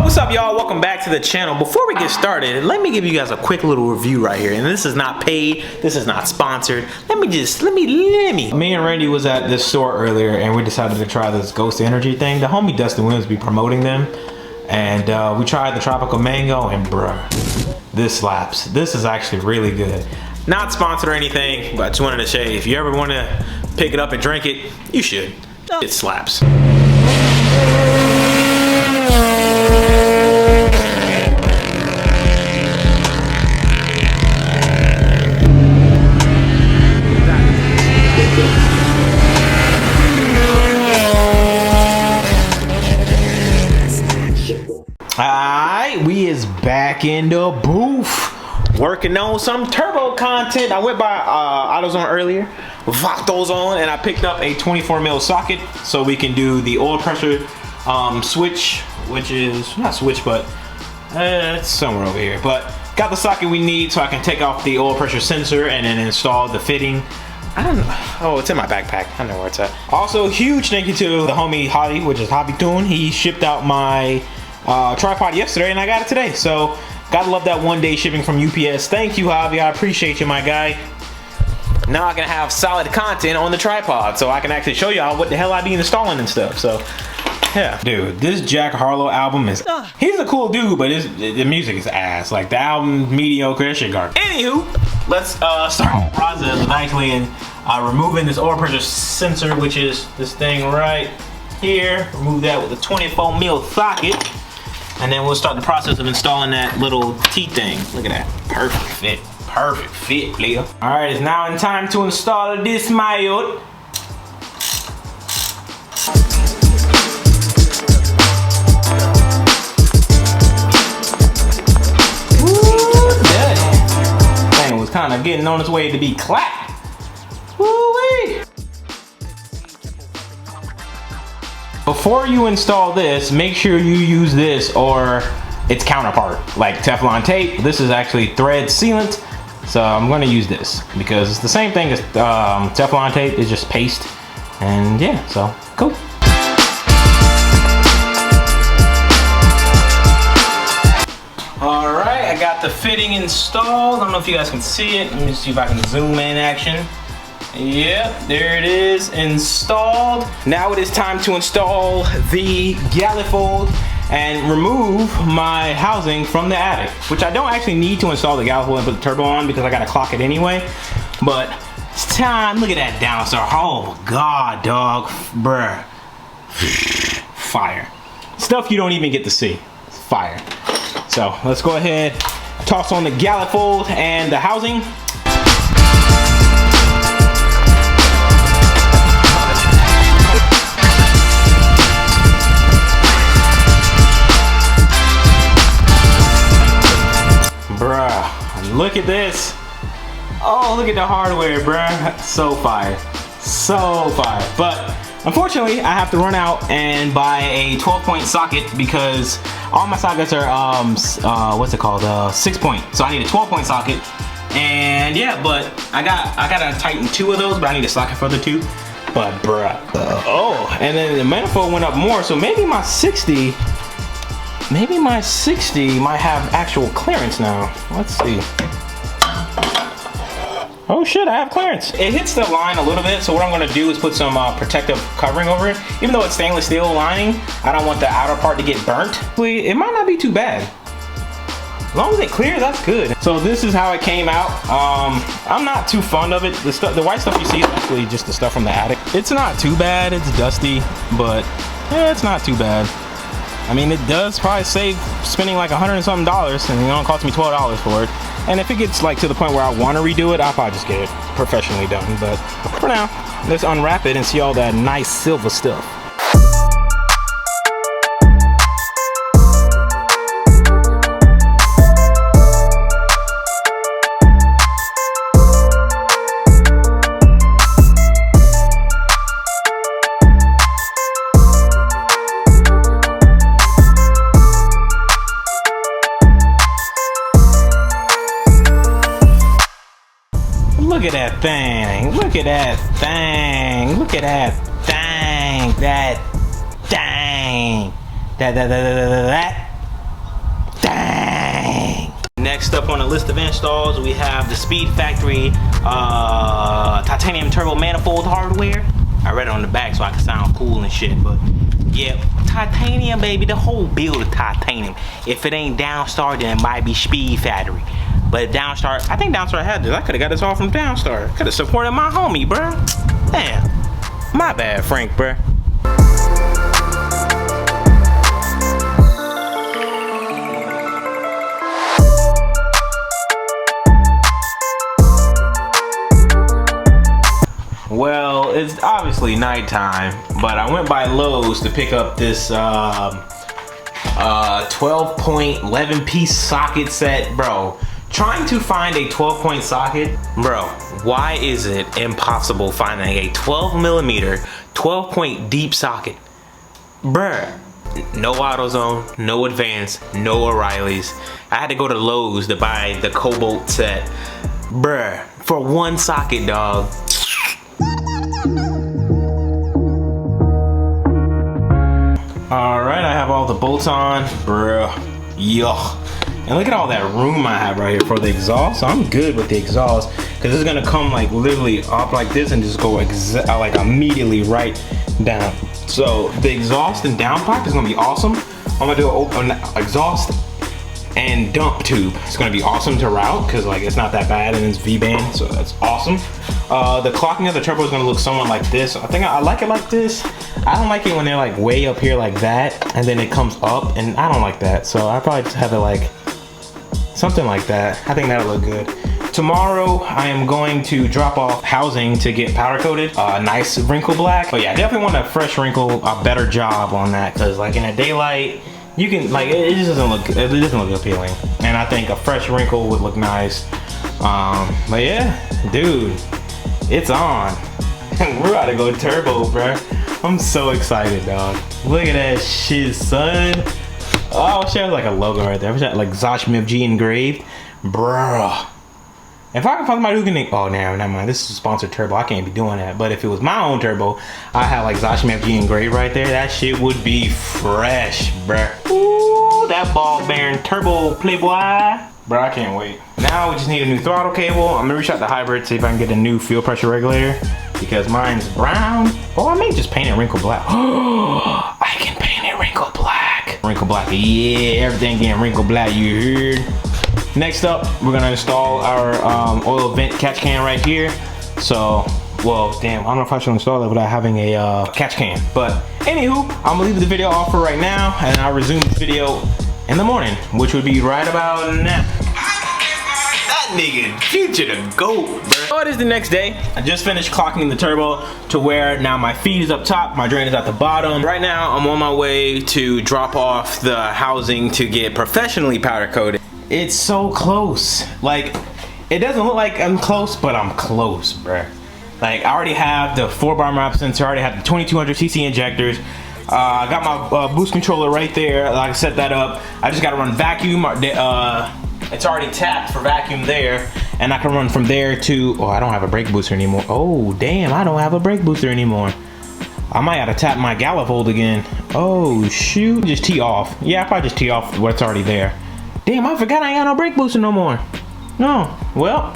What's up, y'all? Welcome back to the channel. Before we get started, let me give you guys a quick little review right here. And this is not paid, this is not sponsored. Let me. Me and Randy was at this store earlier and we decided to try this Ghost Energy thing. The homie Dustin Williams be promoting them. And we tried the tropical mango and bruh, this slaps. This is actually really good. Not sponsored or anything, but I just wanted to say if you ever want to pick it up and drink it, you should. It slaps. Alright, we is back in the booth working on some turbo content. I went by AutoZone earlier, locked those on, and I picked up a 24mm socket so we can do the oil pressure switch, which is not switch, but it's somewhere over here. But got the socket we need so I can take off the oil pressure sensor and then install the fitting. I don't know. Oh, it's in my backpack. I know where it's at. Also, huge thank you to the homie Holly, which is JBtuned. He shipped out my tripod yesterday and I got it today. So gotta love that one-day shipping from UPS. Thank you, Javi. I appreciate you, my guy. Now I can have solid content on the tripod so I can actually show y'all what the hell I be installing and stuff. So yeah, dude, this Jack Harlow album is, he's a cool dude, but the music is ass. Like the album mediocre, that shit garbage. Anywho, let's start the process of actually removing this oil pressure sensor, which is this thing right here. Remove that with a 24mm socket. And then we'll start the process of installing that little T thing. Look at that, perfect fit. Perfect fit, player. All right, it's now in time to install this mode. Woo, that thing was kind of getting on its way to be clapped. Woo-wee. Before you install this, make sure you use this or its counterpart, like Teflon tape. This is actually thread sealant, so I'm going to use this because it's the same thing as Teflon tape. It's just paste, and yeah, so cool. All right, I got the fitting installed. I don't know if you guys can see it. Let me see if I can zoom in action. Yep, there it is, installed. Now it is time to install the Manifold and remove my housing from the attic, which I don't actually need to install the Manifold and put the turbo on because I gotta clock it anyway. But it's time. Look at that downstar. Oh god, dog, bruh. Fire. Stuff you don't even get to see. Fire. So let's go ahead, toss on the Manifold and the housing. Bruh, look at this. Oh, look at the hardware, bruh. So fire. So fire. But unfortunately, I have to run out and buy a 12-point socket because all my sockets are, what's it called? 6-point. So I need a 12-point socket. And yeah, but I gotta tighten 2 of those, but I need a socket for the 2. But bruh. Oh, and then the manifold went up more, so maybe my 60 might have actual clearance now. Let's see. Oh shit, I have clearance. It hits the line a little bit, so what I'm gonna do is put some protective covering over it. Even though it's stainless steel lining, I don't want the outer part to get burnt. It might not be too bad. As long as it clears, that's good. So this is how it came out. I'm not too fond of it. The white stuff you see is actually just the stuff from the attic. It's not too bad, it's dusty, but yeah, it's not too bad. I mean, it does probably save spending like $100 and something, and it only cost me $12 for it. And if it gets like to the point where I want to redo it, I'll probably just get it professionally done. But for now, let's unwrap it and see all that nice silver stuff. Look at that thing. Look at that thing. Look at that thing. That thing. That. Next up on the list of installs, we have the Speed Factory titanium turbo manifold hardware. I read it on the back so I can sound cool and shit, but yeah, titanium, baby. The whole build is titanium. If it ain't Downstar, then it might be Speed Factory. But Downstar, I think Downstar had this. I could have got this all from Downstar. Could have supported my homie, bruh. Damn, my bad, Frank, bruh. Well, it's obviously nighttime, but I went by Lowe's to pick up this 12-point 11-piece socket set. Bro, trying to find a 12-point socket, bro, why is it impossible finding a 12mm 12-point deep socket? Bruh, no AutoZone, no Advance, no O'Reilly's. I had to go to Lowe's to buy the Cobalt set. Bruh, for one socket, dog. Alright, I have all the bolts on. Bruh, yuck. And look at all that room I have right here for the exhaust. So I'm good with the exhaust because it's gonna come like literally up like this and just go like immediately right down. So the exhaust and down pipe is gonna be awesome. I'm gonna do an exhaust and dump tube. It's gonna be awesome to route because like it's not that bad and it's V-band, so that's awesome. The clocking of the turbo is gonna look somewhat like this. I think I like it like this. I don't like it when they're like way up here like that and then it comes up, and I don't like that. So I probably just have it like something like that. I think that'll look good. Tomorrow I am going to drop off housing to get powder coated, nice wrinkle black. But yeah, I definitely want a fresh wrinkle, a better job on that, because like in the daylight, you can like it just doesn't look appealing, and I think a fresh wrinkle would look nice. But yeah, dude, it's on. We're about to go turbo, bro. I'm so excited, dog. Look at that shit, son. Oh, I wish there was like a logo right there. I wish I had like Zosh MFG engraved, bruh. If I can find somebody who can, oh, never mind. This is a sponsored turbo. I can't be doing that. But if it was my own turbo, I have like Zosh MFG engraved right there. That shit would be fresh, bruh. Ooh, that ball bearing turbo playboy. Bro, I can't wait. Now we just need a new throttle cable. I'm gonna reach out to hybrid, see if I can get a new fuel pressure regulator because mine's brown. Oh, I may just paint it wrinkle black. Oh, I can paint it wrinkle black. Wrinkle black, yeah, everything getting wrinkle black, you heard? Next up, we're gonna install our oil vent catch can right here. So, well, damn, I don't know if I should install it without having a catch can. But anywho, I'm gonna leave the video off for right now, and I'll resume the video in the morning, which would be right about now. That nigga, future the GOAT, bro. So it is the next day. I just finished clocking the turbo to where now my feed is up top, my drain is at the bottom. Right now, I'm on my way to drop off the housing to get professionally powder coated. It's so close. Like, it doesn't look like I'm close, but I'm close, bruh. Like, I already have the 4-bar map sensor, I already have the 2200cc injectors. I got my boost controller right there. Like I set that up. I just gotta run vacuum. It's already tapped for vacuum there, and I can run from there to. Oh, I don't have a brake booster anymore. Oh, damn, I don't have a brake booster anymore. I might have to tap my manifold again. Oh shoot, just tee off. Yeah, I probably just tee off what's already there. Damn, I forgot I ain't got no brake booster no more. No, well,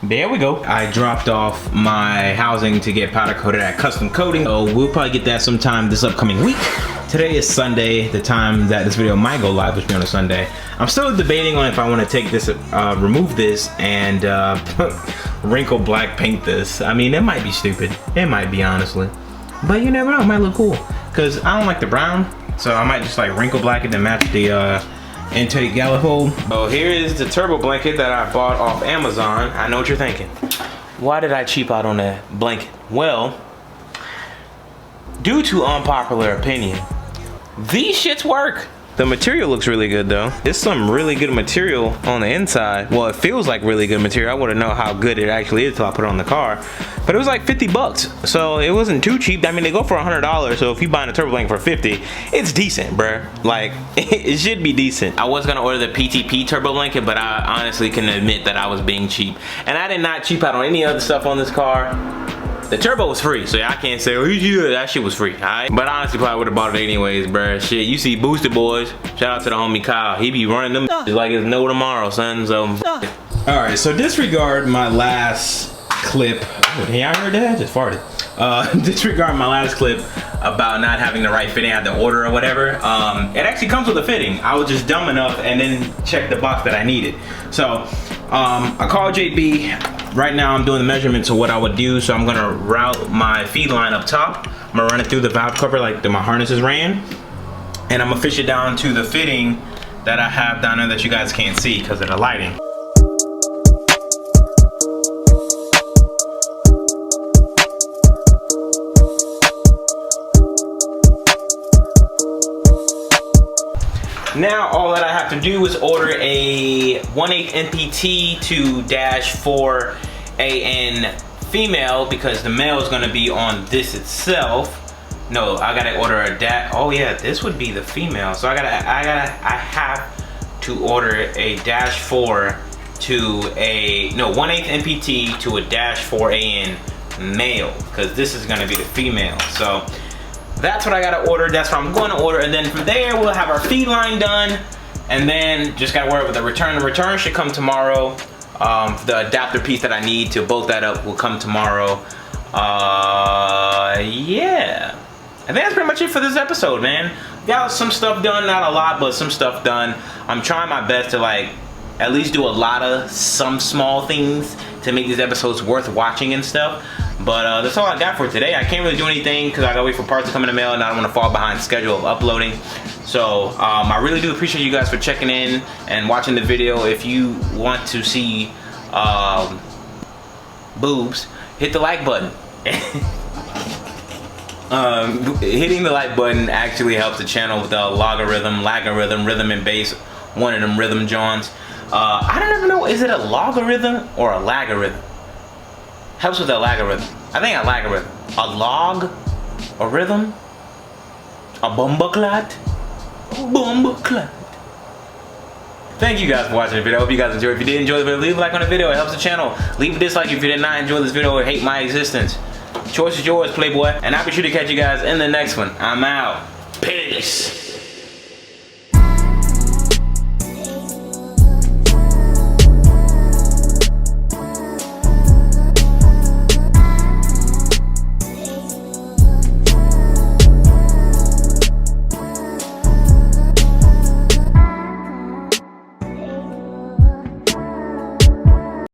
there we go. I dropped off my housing to get powder coated at Custom Coating. So we'll probably get that sometime this upcoming week. Today is Sunday, the time that this video might go live, which will be on a Sunday. I'm still debating on if I want to take this, remove this and wrinkle black paint this. I mean, it might be stupid. It might be, honestly. But you never know, it might look cool. Because I don't like the brown, so I might just like wrinkle black it to match the intake manifold. So here is the turbo blanket that I bought off Amazon. I know what you're thinking. Why did I cheap out on that blanket? Well, due to unpopular opinion, these shits work. The material looks really good though. It's some really good material on the inside. Well, it feels like really good material. I wouldn't know how good it actually is till I put it on the car. But it was like 50 bucks. So it wasn't too cheap. I mean, they go for $100. So if you buy a turbo blanket for 50, it's decent, bruh. Like, it should be decent. I was gonna order the PTP turbo blanket, but I honestly can admit that I was being cheap. And I did not cheap out on any other stuff on this car. The turbo was free, so I can't say, oh, yeah, that shit was free, alright? But I honestly probably would have bought it anyways, bruh. Shit, you see Boosted Boys. Shout out to the homie Kyle. He be running them just like it's no tomorrow, son. So. Alright, so disregard my last clip. Hey, I heard that? I just farted. Disregard my last clip about not having the right fitting at the order or whatever. It actually comes with a fitting. I was just dumb enough and then checked the box that I needed. So I called JB. Right now I'm doing the measurements of what I would do. So I'm gonna route my feed line up top. I'm gonna run it through the valve cover like my harnesses ran. And I'm gonna fish it down to the fitting that I have down there that you guys can't see because of the lighting. Now all that I have to do is order a 1/8 NPT to -4 AN female because the male is gonna be on this itself. No, I gotta order a oh yeah, this would be the female. So I have to order a -4 to a, no, 1/8 NPT to a -4 AN male because this is gonna be the female. So that's what I gotta order. That's what I'm going to order, and then from there we'll have our feed line done, and then just gotta worry with the return. The return should come tomorrow. The adapter piece that I need to bolt that up will come tomorrow. Yeah, I think that's pretty much it for this episode, man. Got some stuff done, not a lot, but some stuff done. I'm trying my best to like at least do a lot of some small things to make these episodes worth watching and stuff. But that's all I got for today. I can't really do anything because I gotta wait for parts to come in the mail and I don't want to fall behind the schedule of uploading. So I really do appreciate you guys for checking in and watching the video. If you want to see boobs, hit the like button. Hitting the like button actually helps the channel with the logarithm, rhythm and bass, one of them rhythm johns. I don't ever know, is it a logarithm or a logarithm? Helps with a logarithm. I think a logarithm. A log? A rhythm? A bumbleclot? Bumbleclot. Thank you guys for watching the video. I hope you guys enjoyed. If you did enjoy the video, leave a like on the video. It helps the channel. Leave a dislike if you did not enjoy this video or hate my existence. Choice is yours, Playboy. And I'll be sure to catch you guys in the next one. I'm out. Peace.